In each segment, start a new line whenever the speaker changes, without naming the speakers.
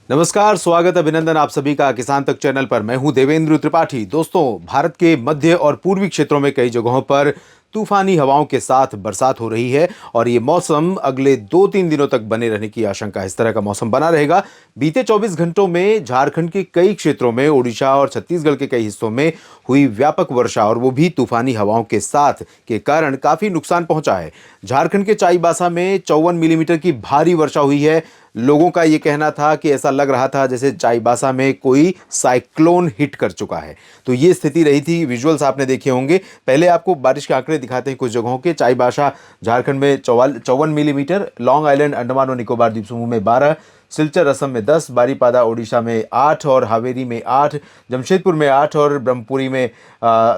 नमस्कार, स्वागत अभिनंदन आप सभी का किसान तक चैनल पर। मैं हूं देवेंद्र त्रिपाठी। दोस्तों, भारत के मध्य और पूर्वी क्षेत्रों में कई जगहों पर तूफानी हवाओं के साथ बरसात हो रही है और ये मौसम अगले 2-3 दिनों तक बने रहने की आशंका है। इस तरह का मौसम बना रहेगा। बीते 24 घंटों में झारखंड के कई क्षेत्रों में, ओडिशा और छत्तीसगढ़ के कई हिस्सों में हुई व्यापक वर्षा और वो भी तूफानी हवाओं के साथ के कारण काफी नुकसान पहुंचा है। झारखंड के चाईबासा में 54 मिलीमीटर की भारी वर्षा हुई है। लोगों का ये कहना था कि ऐसा लग रहा था जैसे चाईबासा में कोई साइक्लोन हिट कर चुका है। तो ये स्थिति रही थी। विजुअल्स आपने देखे होंगे। पहले आपको बारिश के आंकड़े दिखाते हैं कुछ जगहों के। चाईबासा झारखंड में 54 मिलीमीटर, लॉन्ग आइलैंड अंडमान और निकोबार द्वीप समूह में 12, सिलचर असम में 10, बारीपादा ओडिशा में 8 और हावेरी में 8, जमशेदपुर में 8 और ब्रह्मपुरी में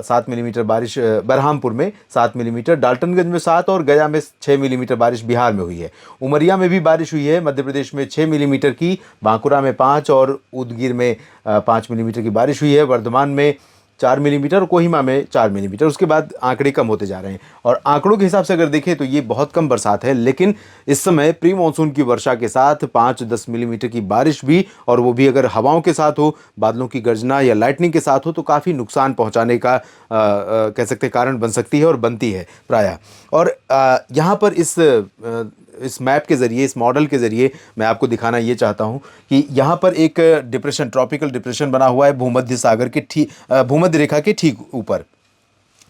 7 मिलीमीटर बारिश, बरहामपुर में 7 मिलीमीटर, डाल्टनगंज में 7 और गया में 6 मिलीमीटर बारिश बिहार में हुई है। उमरिया में भी बारिश हुई है। मध्य प्रदेश में 6 मिलीमीटर की, बांकुरा में 5 और उदगीर में 5 मिलीमीटर की बारिश हुई है। वर्धमान में 4 मिलीमीटर और कोहिमा में 4 मिलीमीटर। उसके बाद आंकड़े कम होते जा रहे हैं और आंकड़ों के हिसाब से अगर देखें तो ये बहुत कम बरसात है, लेकिन इस समय प्री मानसून की वर्षा के साथ 5-10 मिलीमीटर की बारिश भी, और वो भी अगर हवाओं के साथ हो, बादलों की गर्जना या लाइटनिंग के साथ हो, तो काफ़ी नुकसान पहुंचाने का कह सकते हैं कारण बन सकती है और बनती है प्रायः। और यहाँ पर इस मैप के ज़रिए, इस मॉडल के ज़रिए मैं आपको दिखाना ये चाहता हूँ कि यहाँ पर एक डिप्रेशन, ट्रॉपिकल डिप्रेशन बना हुआ है भूमध्य सागर के भूमध्य रेखा के ठीक ऊपर।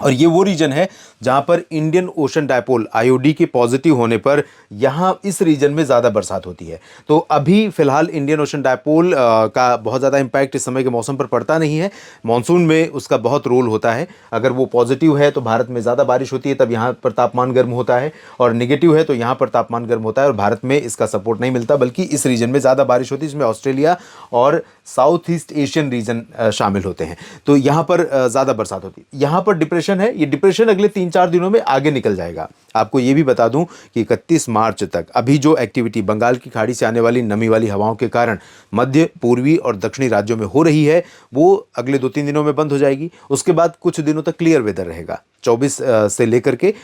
और ये वो रीजन है जहाँ पर इंडियन ओशन डायपोल आईओडी के पॉजिटिव होने पर यहाँ इस रीजन में ज़्यादा बरसात होती है। तो अभी फ़िलहाल इंडियन ओशन डायपोल का बहुत ज़्यादा इम्पैक्ट इस समय के मौसम पर पड़ता नहीं है। मॉनसून में उसका बहुत रोल होता है। अगर वो पॉजिटिव है तो भारत में ज़्यादा बारिश होती है, तब यहाँ पर तापमान गर्म होता है, और निगेटिव है तो यहाँ पर तापमान गर्म होता है और भारत में इसका सपोर्ट नहीं मिलता, बल्कि इस रीजन में ज़्यादा बारिश होती है, जिसमें ऑस्ट्रेलिया और साउथ ईस्ट एशियन रीजन शामिल होते हैं। तो यहाँ पर ज़्यादा बरसात होती है। यहाँ पर डिप्रेशन है। ये डिप्रेशन अगले 3-4 दिनों में आगे निकल जाएगा। आपको ये भी बता दूं कि 31 मार्च तक अभी जो एक्टिविटी बंगाल की खाड़ी से आने वाली नमी वाली हवाओं के कारण मध्य, पूर्वी और दक्षिणी राज्यों में हो रही है, वो अगले 2-3 दिनों में बंद हो जाएगी। उसके बाद कुछ दिनों तक क्लियर वेदर रहेगा। 24 से लेकर के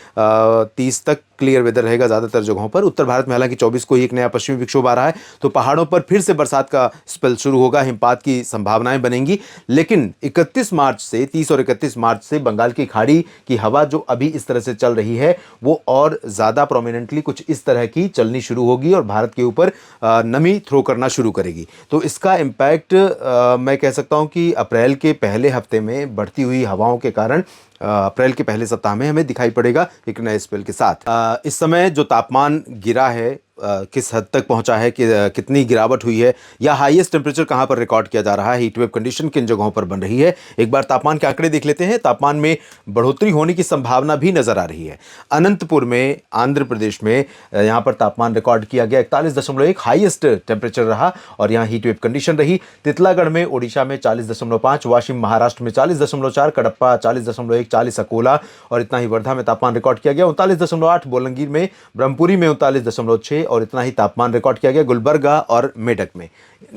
30 तक क्लियर वेदर रहेगा ज़्यादातर जगहों पर। उत्तर भारत में हालांकि 24 को ही एक नया पश्चिमी विक्षोभ आ रहा है, तो पहाड़ों पर फिर से बरसात का स्पेल शुरू होगा, हिमपात की संभावनाएं बनेंगी। लेकिन 31 मार्च से 30 और 31 मार्च से बंगाल की खाड़ी की हवा जो अभी इस तरह से चल रही है, वो और ज़्यादा प्रोमिनेंटली कुछ इस तरह की चलनी शुरू होगी और भारत के ऊपर नमी थ्रो करना शुरू करेगी। तो इसका इम्पैक्ट मैं कह सकता हूँ कि अप्रैल के पहले हफ्ते में बढ़ती हुई हवाओं के कारण अप्रैल के पहले सप्ताह में हमें दिखाई पड़ेगा एक नए स्पेल के साथ। इस समय जो तापमान गिरा है, किस हद तक पहुंचा है, कि कितनी गिरावट हुई है, या हाईएस्ट टेम्परेचर कहां पर रिकॉर्ड किया जा रहा है, हीट वेव कंडीशन किन जगहों पर बन रही है, एक बार तापमान के आंकड़े देख लेते हैं। तापमान में बढ़ोतरी होने की संभावना भी नजर आ रही है। अनंतपुर में, आंध्र प्रदेश में, यहां पर तापमान रिकॉर्ड किया गया 41.1 हाईएस्ट टेम्परेचर रहा और यहां हीट वेव कंडीशन रही। तितलागढ़ में ओडिशा में 40.5, वाशिम महाराष्ट्र में 40.4, कडप्पा 40.1, 40 अकोला और इतना ही वर्धा में तापमान रिकॉर्ड किया गया। 39.8 बोलंगीर में, ब्रह्मपुरी में 39.6 और इतना ही तापमान रिकॉर्ड किया गया गुलबर्गा और मेडक में।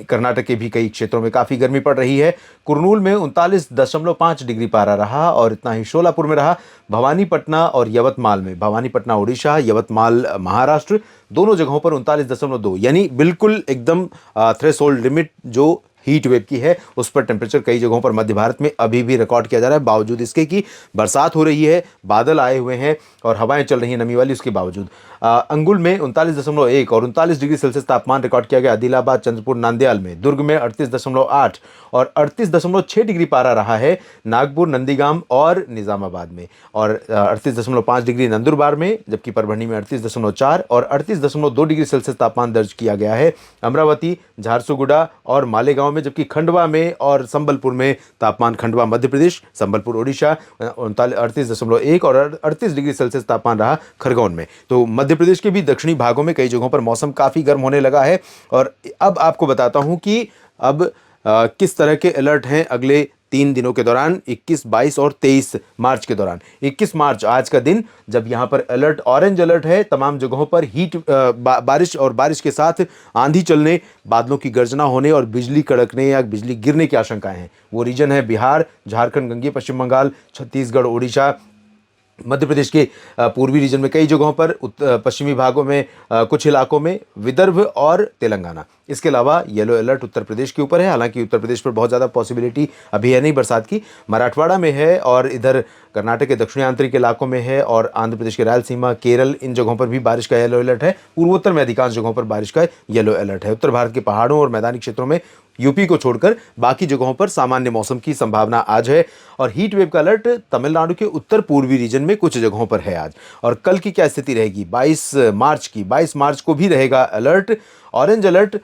कर्नाटक के भी कई क्षेत्रों में काफी गर्मी पड़ रही है। कुरनूल में 39.5 डिग्री पारा रहा और इतना ही शोलापुर में रहा। भवानीपटना और यवतमाल में, भवानीपटना ओडिशा, यवतमाल महाराष्ट्र, दोनों जगहों पर 39.2, यानी बिल्कुल एकदम थ्रेशोल्ड लिमिट जो हीट वेव की है, उस पर टेम्परेचर कई जगहों पर मध्य भारत में अभी भी रिकॉर्ड किया जा रहा है, बावजूद इसके कि बरसात हो रही है, बादल आए हुए हैं और हवाएं चल रही हैं नमी वाली। उसके बावजूद अंगुल में 39.1 और 39 डिग्री सेल्सियस तापमान रिकॉर्ड किया गया। आदिलाबाद, चंद्रपुर, नांदयाल में, दुर्ग में 38.8 और 38.6 डिग्री पारा रहा है नागपुर, नंदीगाम और निजामाबाद में, और 38.5 डिग्री नंदुरबार में, जबकि परभणी में 38.4 और 38.2 डिग्री सेल्सियस तापमान दर्ज किया गया है अमरावती, झारसुगुड़ा और मालेगांव में, जबकि खंडवा में और संबलपुर में तापमान, खंडवा मध्य प्रदेश, संबलपुर ओडिशा 38.1 और 38 डिग्री सेल्सियस तापमान रहा खरगोन में। तो मध्य प्रदेश के भी दक्षिणी भागों में कई जगहों पर मौसम काफ़ी गर्म होने लगा है। और अब आपको बताता हूं कि अब किस तरह के अलर्ट हैं अगले 3 दिनों के दौरान, 21, 22 और 23 मार्च के दौरान। 21 मार्च आज का दिन, जब यहाँ पर अलर्ट, ऑरेंज अलर्ट है तमाम जगहों पर। बारिश और बारिश के साथ आंधी चलने, बादलों की गर्जना होने और बिजली कड़कने या बिजली गिरने की आशंकाएं हैं। वो रीजन है बिहार, झारखंड, गंगेय पश्चिम बंगाल, छत्तीसगढ़, ओडिशा, मध्य प्रदेश के पूर्वी रीजन में कई जगहों पर, पश्चिमी भागों में कुछ इलाकों में, विदर्भ और तेलंगाना। इसके अलावा येलो अलर्ट उत्तर प्रदेश के ऊपर है, हालांकि उत्तर प्रदेश पर बहुत ज़्यादा पॉसिबिलिटी अभी है नहीं बरसात की। मराठवाड़ा में है और इधर कर्नाटक के दक्षिणी आंतरिक इलाकों में है और आंध्र प्रदेश के रायलसीमा, केरल, इन जगहों पर भी बारिश का येलो अलर्ट है। पूर्वोत्तर में अधिकांश जगहों पर बारिश का येलो अलर्ट है। उत्तर भारत के पहाड़ों और मैदानी क्षेत्रों में, यूपी को छोड़कर बाकी जगहों पर सामान्य मौसम की संभावना आज है। और हीट वेव का अलर्ट तमिलनाडु के उत्तर पूर्वी रीजन में कुछ जगहों पर है आज। और कल की क्या स्थिति रहेगी 22 मार्च को भी रहेगा अलर्ट। ऑरेंज अलर्ट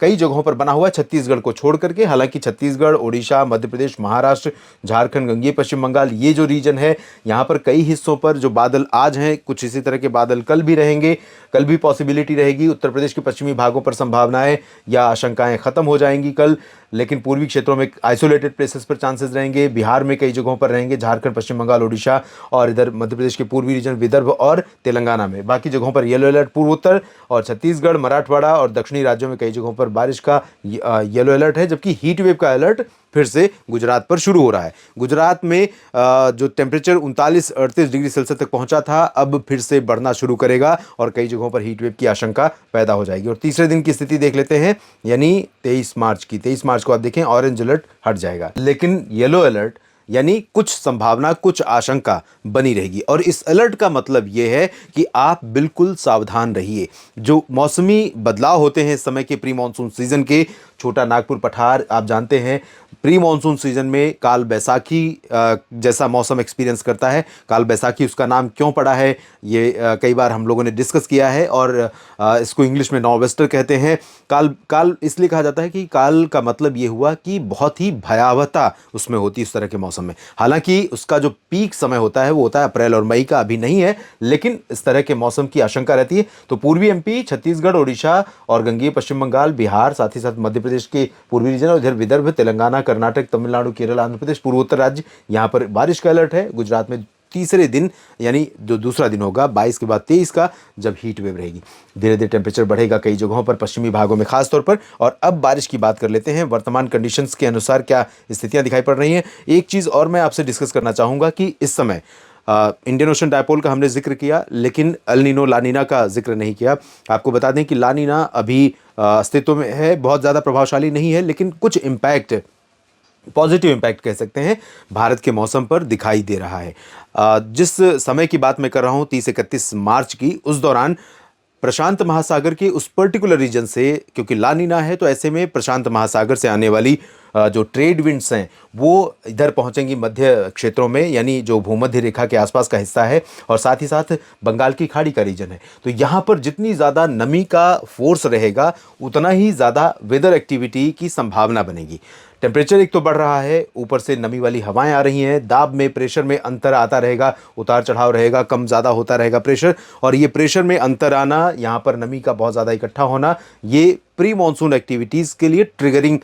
कई जगहों पर बना हुआ है छत्तीसगढ़ को छोड़ करके। हालांकि छत्तीसगढ़, ओडिशा, मध्य प्रदेश, महाराष्ट्र, झारखंड, गंगेय पश्चिम बंगाल, ये जो रीजन है, यहाँ पर कई हिस्सों पर जो बादल आज हैं, कुछ इसी तरह के बादल कल भी रहेंगे। कल भी पॉसिबिलिटी रहेगी। उत्तर प्रदेश के पश्चिमी भागों पर संभावनाएं या आशंकाएं खत्म हो जाएंगी कल, लेकिन पूर्वी क्षेत्रों में आइसोलेटेड प्लेसेस पर चांसेस रहेंगे। बिहार में कई जगहों पर रहेंगे, झारखंड, पश्चिम बंगाल, ओडिशा और इधर मध्य प्रदेश के पूर्वी रीजन, विदर्भ और तेलंगाना में। बाकी जगहों पर येलो अलर्ट। पूर्वोत्तर और छत्तीसगढ़, मराठवाड़ा और दक्षिणी राज्यों में कई जगहों पर बारिश का येलो अलर्ट है। जबकि हीट वेव का अलर्ट फिर से गुजरात पर शुरू हो रहा है। गुजरात में जो टेम्परेचर 39-38 डिग्री सेल्सियस तक पहुंचा था, अब फिर से बढ़ना शुरू करेगा और कई जगहों पर हीट वेव की आशंका पैदा हो जाएगी। और तीसरे दिन की स्थिति देख लेते हैं, यानी 23 मार्च की। 23 मार्च को आप देखें ऑरेंज अलर्ट हट जाएगा, लेकिन येलो अलर्ट यानी कुछ संभावना, कुछ आशंका बनी रहेगी। और इस अलर्ट का मतलब यह है कि आप बिल्कुल सावधान रहिए। जो मौसमी बदलाव होते हैं इस समय के प्री मानसून सीजन के, छोटा नागपुर, पठार, आप जानते हैं प्री मानसून सीजन में काल बैसाखी जैसा मौसम एक्सपीरियंस करता है। काल बैसाखी उसका नाम क्यों पड़ा है, ये कई बार हम लोगों ने डिस्कस किया है और इसको इंग्लिश में नॉर्वेस्टर कहते हैं। काल इसलिए कहा जाता है कि काल का मतलब ये हुआ कि बहुत ही भयावहता उसमें होती है इस तरह के मौसम में। हालांकि उसका जो पीक समय होता है वो होता है अप्रैल और मई का, अभी नहीं है, लेकिन इस तरह के मौसम की आशंका रहती है। तो पूर्वी एमपी, छत्तीसगढ़, ओडिशा और गंगेय पश्चिम बंगाल, बिहार, साथ ही साथ मध्य प्रदेश के पूर्वी रीजन और इधर विदर्भ, तेलंगाना, कर्नाटक, तमिलनाडु, केरल, आंध्र प्रदेश, पूर्वोत्तर राज्य, यहाँ पर बारिश का अलर्ट है। गुजरात में तीसरे दिन यानी जो दूसरा दिन होगा 22 के बाद 23 का, जब हीट वेव रहेगी। धीरे धीरे टेम्परेचर बढ़ेगा कई जगहों पर, पश्चिमी भागों में खास तौर पर। और अब बारिश की बात कर लेते हैं। वर्तमान कंडीशंस के अनुसार क्या स्थितियां दिखाई पड़ रही हैं। एक चीज़ और मैं आपसे डिस्कस करना चाहूँगा कि इस समय इंडियन ओशन डायपोल का हमने जिक्र किया, लेकिन एल नीनो, ला नीना का जिक्र नहीं किया। आपको बता दें कि ला नीना अभी अस्तित्व में है, बहुत ज़्यादा प्रभावशाली नहीं है, लेकिन कुछ इम्पैक्ट, पॉजिटिव इम्पैक्ट कह सकते हैं, भारत के मौसम पर दिखाई दे रहा है। जिस समय की बात मैं कर रहा हूँ 30-31 मार्च की, उस दौरान प्रशांत महासागर के उस पर्टिकुलर रीजन से, क्योंकि ला नीना है तो ऐसे में प्रशांत महासागर से आने वाली जो ट्रेड विंड्स हैं वो इधर पहुंचेंगी मध्य क्षेत्रों में, यानी जो भूमध्य रेखा के आसपास का हिस्सा है और साथ ही साथ बंगाल की खाड़ी का रीजन है। तो यहाँ पर जितनी ज़्यादा नमी का फोर्स रहेगा उतना ही ज़्यादा वेदर एक्टिविटी की संभावना बनेगी। टेम्परेचर एक तो बढ़ रहा है, ऊपर से नमी वाली हवाएं आ रही हैं, दाब में, प्रेशर में अंतर आता रहेगा, उतार चढ़ाव रहेगा, कम ज़्यादा होता रहेगा प्रेशर। और ये प्रेशर में अंतर आना, यहाँ पर नमी का बहुत ज़्यादा इकट्ठा होना, ये प्री मानसून एक्टिविटीज़ के लिए ट्रिगरिंग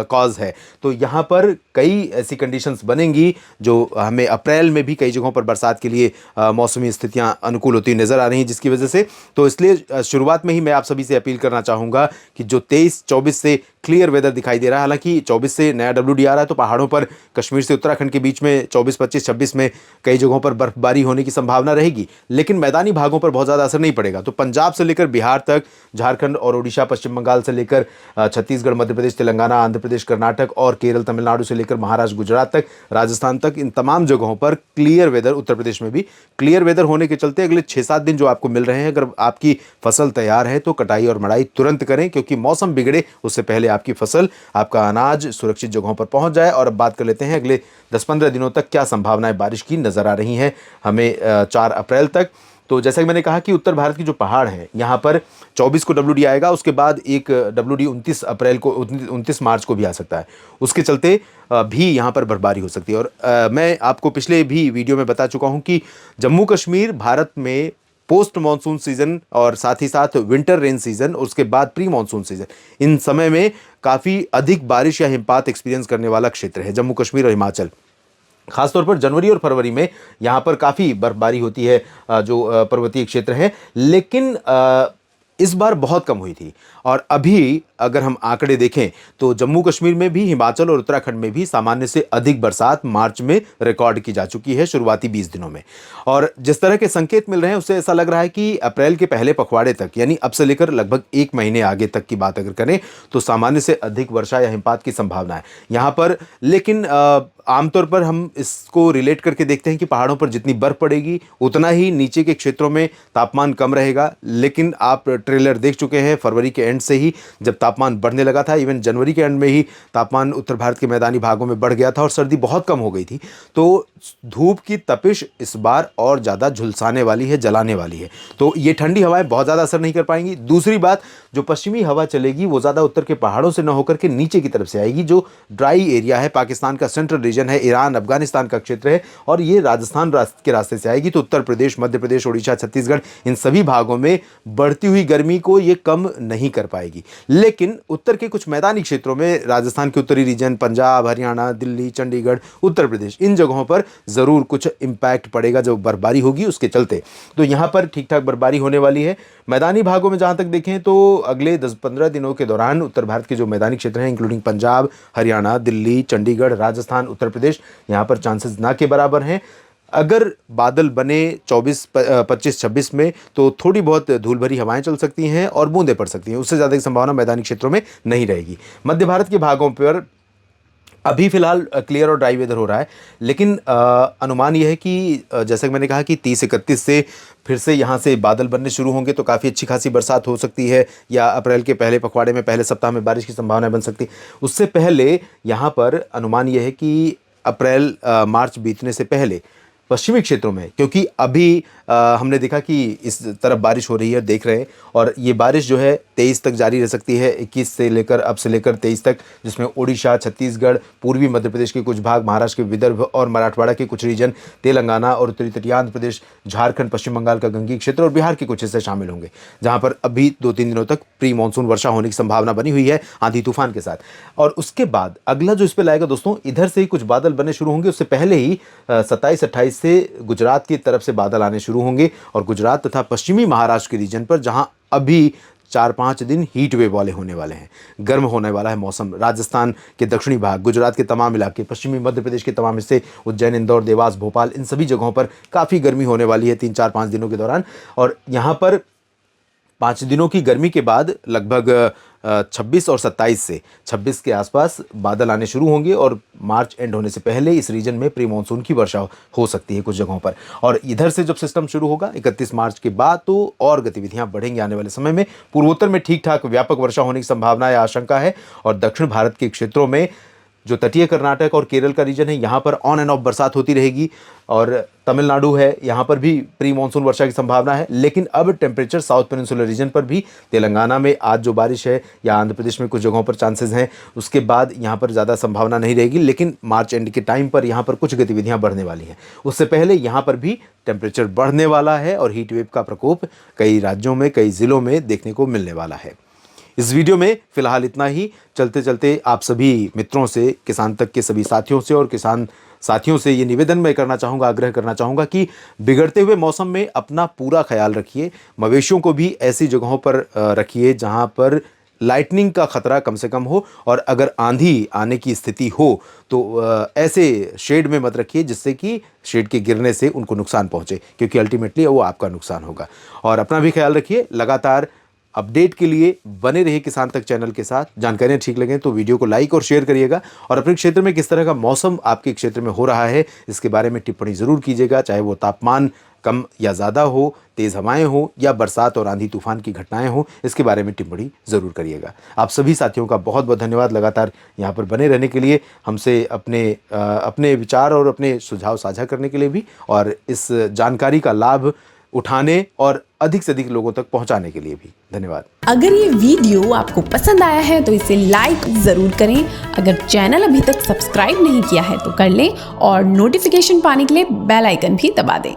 कॉज है। तो यहाँ पर कई ऐसी कंडीशंस बनेंगी जो हमें अप्रैल में भी कई जगहों पर बरसात के लिए मौसमी स्थितियाँ अनुकूल होती नज़र आ रही हैं, जिसकी वजह से तो इसलिए शुरुआत में ही मैं आप सभी से अपील करना चाहूँगा कि जो 23-24 से क्लियर वेदर दिखाई दे रहा है, हालांकि 24 से नया WD आ रहा है, तो पहाड़ों पर कश्मीर से उत्तराखंड के बीच में 24, 25, 26 में कई जगहों पर बर्फबारी होने की संभावना रहेगी, लेकिन मैदानी भागों पर बहुत ज़्यादा असर नहीं पड़ेगा। तो पंजाब से लेकर बिहार तक, झारखंड और ओडिशा, पश्चिम बंगाल से लेकर छत्तीसगढ़, मध्य प्रदेश, तेलंगाना, आंध्र प्रदेश, कर्नाटक और केरल, तमिलनाडु से लेकर महाराष्ट्र, गुजरात तक, राजस्थान तक, इन तमाम जगहों पर क्लियर वेदर, उत्तर प्रदेश में भी क्लियर वेदर होने के चलते अगले 6-7 दिन जो आपको मिल रहे हैं, अगर आपकी फसल तैयार है तो कटाई और मड़ाई तुरंत करें, क्योंकि मौसम बिगड़े उससे पहले आपकी फसल, आपका अनाज सुरक्षित जगहों पर पहुंच जाए। और अब बात कर लेते हैं अगले 10-15 दिनों तक क्या संभावनाएं बारिश की नजर आ रही हैं हमें 4 अप्रैल तक। तो जैसा कि मैंने कहा कि उत्तर भारत की जो पहाड़ हैं, यहाँ पर 24 को WD आएगा, उसके बाद एक WD 29 मार्च को भी आ सकता है। उसके चलते भी यहाँ पर बर्फबारी हो सकती है। और मैं आपको पिछले भी वीडियो में बता चुका हूँ कि जम्मू कश्मीर भारत में पोस्ट मानसून सीजन और साथ ही साथ विंटर रेन सीजन, उसके बाद प्री मानसून सीजन, इन समय में काफ़ी अधिक बारिश या हिमपात एक्सपीरियंस करने वाला क्षेत्र है जम्मू कश्मीर और हिमाचल। खासतौर पर जनवरी और फरवरी में यहाँ पर काफ़ी बर्फबारी होती है जो पर्वतीय क्षेत्र है, लेकिन इस बार बहुत कम हुई थी। और अभी अगर हम आंकड़े देखें तो जम्मू कश्मीर में भी, हिमाचल और उत्तराखंड में भी सामान्य से अधिक बरसात मार्च में रिकॉर्ड की जा चुकी है शुरुआती 20 दिनों में। और जिस तरह के संकेत मिल रहे हैं उससे ऐसा लग रहा है कि अप्रैल के पहले पखवाड़े तक, यानी अब से लेकर लगभग 1 महीने आगे तक की बात अगर करें तो सामान्य से अधिक वर्षा या हिमपात की संभावना है यहाँ पर। लेकिन आमतौर पर हम इसको रिलेट करके देखते हैं कि पहाड़ों पर जितनी बर्फ पड़ेगी उतना ही नीचे के क्षेत्रों में तापमान कम रहेगा। लेकिन आप ट्रेलर देख चुके हैं फरवरी के एंड से ही जब तापमान बढ़ने लगा था, इवन जनवरी के एंड में ही तापमान उत्तर भारत के मैदानी भागों में बढ़ गया था और सर्दी बहुत कम हो गई थी। तो धूप की तपिश इस बार और ज़्यादा झुलसाने वाली है, जलाने वाली है। तो ये ठंडी हवाएं बहुत ज़्यादा असर नहीं कर पाएंगी। दूसरी बात, जो पश्चिमी हवा चलेगी वो ज़्यादा उत्तर के पहाड़ों से न होकर के नीचे की तरफ से आएगी। जो ड्राई एरिया है, पाकिस्तान का सेंट्रल रीजन है, ईरान अफगानिस्तान का क्षेत्र है, और ये राजस्थान के रास्ते से आएगी। तो उत्तर प्रदेश, मध्य प्रदेश, उड़ीसा, छत्तीसगढ़, इन सभी भागों में बढ़ती हुई गर्मी को ये कम नहीं कर पाएगी। लेकिन उत्तर के कुछ मैदानी क्षेत्रों में, राजस्थान के उत्तरी रीजन, पंजाब, हरियाणा, दिल्ली, चंडीगढ़, उत्तर प्रदेश, इन जगहों पर ज़रूर कुछ इम्पैक्ट पड़ेगा जो बर्फबारी होगी उसके चलते। तो यहाँ पर ठीक ठाक बर्फबारी होने वाली है। मैदानी भागों में जहाँ तक देखें तो अगले 10-15 दिनों के दौरान उत्तर भारत के जो मैदानी क्षेत्र हैं, इंक्लूडिंग पंजाब, हरियाणा, दिल्ली, चंडीगढ़, राजस्थान, उत्तर प्रदेश, यहाँ पर चांसेस ना के बराबर हैं। अगर बादल बने 25-26 में तो थोड़ी बहुत धूल भरी हवाएं चल सकती हैं और बूंदें पड़ सकती हैं। उससे ज़्यादा की संभावना मैदानी क्षेत्रों में नहीं रहेगी। मध्य भारत के भागों पर अभी फिलहाल क्लियर और ड्राई वेदर हो रहा है। लेकिन अनुमान यह है कि जैसा कि मैंने कहा कि 30-31 से फिर से यहाँ से बादल बनने शुरू होंगे तो काफ़ी अच्छी खासी बरसात हो सकती है, या अप्रैल के पहले पखवाड़े में, पहले सप्ताह में बारिश की संभावना बन सकती है। उससे पहले यहाँ पर अनुमान यह है कि अप्रैल मार्च बीतने से पहले पश्चिमी क्षेत्रों में, क्योंकि अभी हमने देखा कि इस तरफ बारिश हो रही है, देख रहे हैं, और ये बारिश जो है 23 तक जारी रह सकती है, 21 से लेकर अब से लेकर 23 तक, जिसमें उड़ीसा, छत्तीसगढ़, पूर्वी मध्य प्रदेश के कुछ भाग, महाराष्ट्र के विदर्भ और मराठवाड़ा के कुछ रीजन, तेलंगाना और उत्तरी तटीय आंध्र प्रदेश, झारखंड, पश्चिम बंगाल का गंगीय क्षेत्र और बिहार के कुछ हिस्से शामिल होंगे, जहाँ पर अभी 2-3 दिनों तक प्री मानसून वर्षा होने की संभावना बनी हुई है आंधी तूफान के साथ। और उसके बाद अगला जो इस पर लाएगा दोस्तों, इधर से ही कुछ बादल बनने शुरू होंगे। उससे पहले ही 27-28 से गुजरात की तरफ से बादल आने शुरू होंगे, और गुजरात तथा पश्चिमी महाराष्ट्र के रीजन पर, जहां अभी 4-5 दिन हीट वेव वाले होने वाले हैं, गर्म होने वाला है मौसम। राजस्थान के दक्षिणी भाग, गुजरात के तमाम इलाके, पश्चिमी मध्य प्रदेश के तमाम हिस्से, उज्जैन, इंदौर, देवास, भोपाल, इन सभी जगहों पर काफ़ी गर्मी होने वाली है 3-4-5 दिनों के दौरान। और यहाँ पर 5 दिनों की गर्मी के बाद लगभग 26 और 27 से 26 के आसपास बादल आने शुरू होंगे, और मार्च एंड होने से पहले इस रीजन में प्री मानसून की वर्षा हो सकती है कुछ जगहों पर। और इधर से जब सिस्टम शुरू होगा 31 मार्च के बाद, तो और गतिविधियां बढ़ेंगी आने वाले समय में। पूर्वोत्तर में ठीक ठाक व्यापक वर्षा होने की संभावना या आशंका है, और दक्षिण भारत के क्षेत्रों में जो तटीय कर्नाटक और केरल का रीजन है, यहाँ पर ऑन एंड ऑफ बरसात होती रहेगी, और तमिलनाडु है, यहाँ पर भी प्री मानसून वर्षा की संभावना है। लेकिन अब टेम्परेचर साउथ पेनिनसुलर रीजन पर भी, तेलंगाना में आज जो बारिश है, या आंध्र प्रदेश में कुछ जगहों पर चांसेस हैं, उसके बाद यहाँ पर ज़्यादा संभावना नहीं रहेगी। लेकिन मार्च एंड के टाइम पर यहाँ पर कुछ गतिविधियाँ बढ़ने वाली हैं। उससे पहले यहाँ पर भी टेम्परेचर बढ़ने वाला है, और हीट वेव का प्रकोप कई राज्यों में, कई ज़िलों में देखने को मिलने वाला है। इस वीडियो में फिलहाल इतना ही। चलते चलते आप सभी मित्रों से, किसान तक के सभी साथियों से और किसान साथियों से ये निवेदन मैं करना चाहूँगा, आग्रह करना चाहूँगा कि बिगड़ते हुए मौसम में अपना पूरा ख्याल रखिए। मवेशियों को भी ऐसी जगहों पर रखिए जहाँ पर लाइटनिंग का खतरा कम से कम हो, और अगर आंधी आने की स्थिति हो तो ऐसे शेड में मत रखिए जिससे कि शेड के गिरने से उनको नुकसान पहुँचे, क्योंकि अल्टीमेटली वो आपका नुकसान होगा। और अपना भी ख्याल रखिए। लगातार अपडेट के लिए बने रहिए किसान तक चैनल के साथ। जानकारियाँ ठीक लगें तो वीडियो को लाइक और शेयर करिएगा, और अपने क्षेत्र में किस तरह का मौसम आपके क्षेत्र में हो रहा है इसके बारे में टिप्पणी ज़रूर कीजिएगा, चाहे वो तापमान कम या ज़्यादा हो, तेज़ हवाएं हो, या बरसात और आंधी तूफान की घटनाएं हो, इसके बारे में टिप्पणी ज़रूर करिएगा। आप सभी साथियों का बहुत बहुत धन्यवाद लगातार यहाँ पर बने रहने के लिए, हमसे अपने विचार और अपने सुझाव साझा करने के लिए भी, और इस जानकारी का लाभ उठाने और अधिक से अधिक लोगों तक पहुंचाने के लिए भी धन्यवाद।
अगर ये वीडियो आपको पसंद आया है तो इसे लाइक जरूर करें। अगर चैनल अभी तक सब्सक्राइब नहीं किया है तो कर लें, और नोटिफिकेशन पाने के लिए बेल आइकन भी दबा दें।